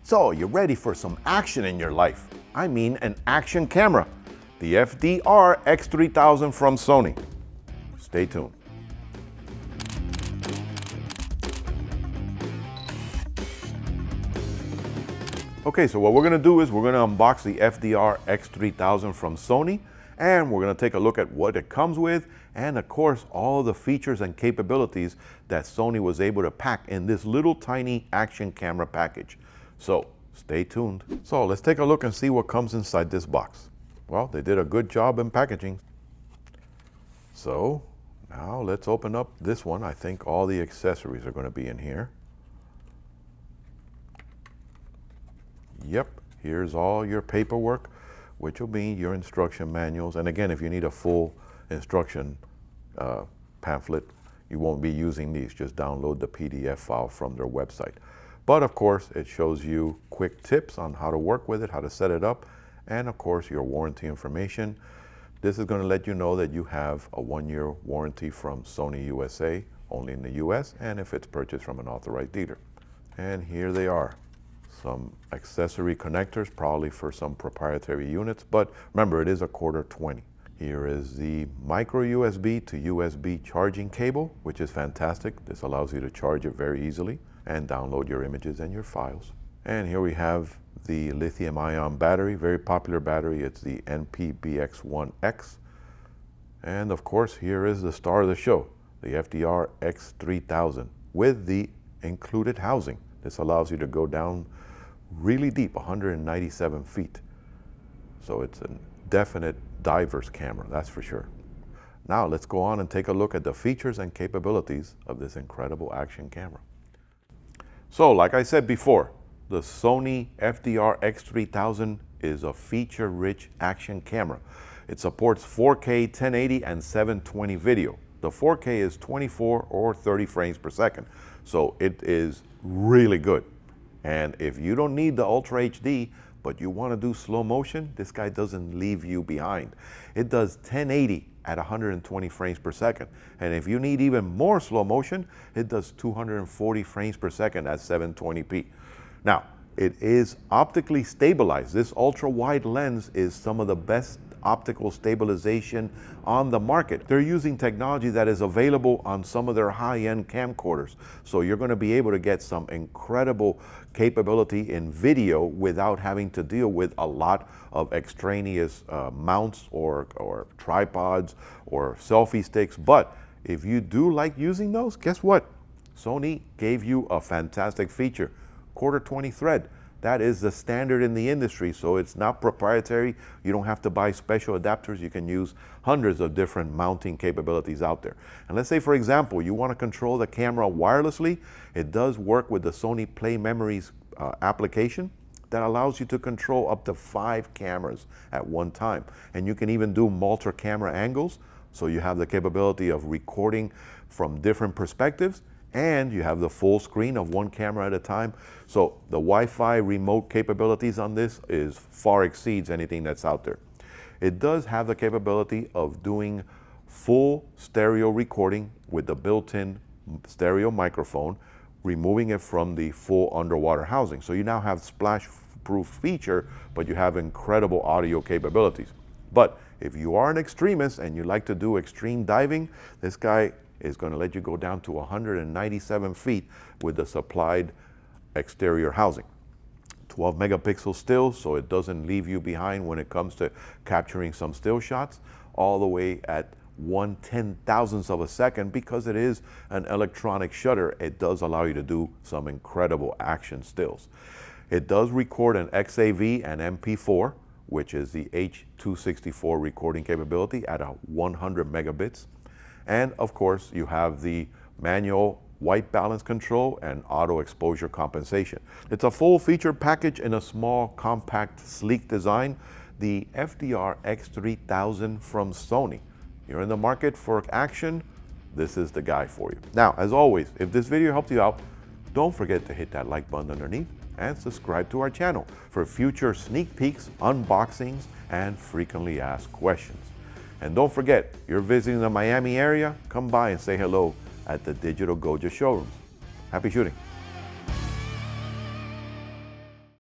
So, you're ready for some action in your life. I mean an action camera. The FDR-X3000 from Sony. Stay tuned. Okay, so what we're going to do is we're going to unbox the FDR-X3000 from Sony, and we're going to take a look at what it comes with, and of course all the features and capabilities that Sony was able to pack in this little tiny action camera package. So stay tuned. So let's take a look and see what comes inside this box. Well, they did a good job in packaging. So now let's open up this one. I think all the accessories are going to be in here. Yep, here's all your paperwork, which will be your instruction manuals. And again, if you need a full instruction pamphlet, you won't be using these. Just download the PDF file from their website. But of course, it shows you quick tips on how to work with it, how to set it up, and of course, your warranty information. This is going to let you know that you have a 1-year warranty from Sony USA, only in the US, and if it's purchased from an authorized dealer. And here they are. Some accessory connectors, probably for some proprietary units, but remember, it is a quarter 20. Here is the micro USB to USB charging cable, which is fantastic. This allows you to charge it very easily and download your images and your files. And here we have the lithium-ion battery, very popular battery. It's the NP-BX1X. And of course, here is the star of the show, the FDR-X3000 with the included housing. This allows you to go down really deep, 197 feet. So it's a definite diver's camera, that's for sure. Now let's go on and take a look at the features and capabilities of this incredible action camera. So like I said before, the Sony FDR-X3000 is a feature-rich action camera. It supports 4K, 1080, and 720 video. The 4K is 24 or 30 frames per second, so it is really good. And if you don't need the Ultra HD, but you want to do slow motion, this guy doesn't leave you behind. It does 1080 at 120 frames per second. And if you need even more slow motion, it does 240 frames per second at 720p. Now, it is optically stabilized. This ultra wide lens is some of the best optical stabilization on the market. They're using technology that is available on some of their high-end camcorders. So you're going to be able to get some incredible capability in video without having to deal with a lot of extraneous mounts or tripods or selfie sticks. But if you do like using those, guess what? Sony gave you a fantastic feature, quarter 20 thread. That is the standard in the industry, so it's not proprietary. You don't have to buy special adapters. You can use hundreds of different mounting capabilities out there. And let's say, for example, you want to control the camera wirelessly. It does work with the Sony Play Memories application that allows you to control up to 5 cameras at one time. And you can even do multi-camera angles, so you have the capability of recording from different perspectives, and you have the full screen of one camera at a time. So the Wi-Fi remote capabilities on this far exceeds anything that's out there. It does have the capability of doing full stereo recording with the built-in stereo microphone, removing it from the full underwater housing. So you now have splash-proof feature, but you have incredible audio capabilities. But if you are an extremist and you like to do extreme diving, this guy is going to let you go down to 197 feet with the supplied exterior housing. 12 megapixel still, so it doesn't leave you behind when it comes to capturing some still shots, all the way at 1/10,000th of a second. Because it is an electronic shutter, it does allow you to do some incredible action stills. It does record an XAV and MP4, which is the H.264 recording capability at 100 megabits. And of course, you have the manual white balance control and auto exposure compensation. It's a full feature package in a small, compact, sleek design. The FDR-X3000 from Sony. You're in the market for action, this is the guy for you. Now, as always, if this video helped you out, don't forget to hit that like button underneath and subscribe to our channel for future sneak peeks, unboxings, and frequently asked questions. And don't forget, you're visiting the Miami area, come by and say hello at the Digital Goja showrooms. Happy shooting.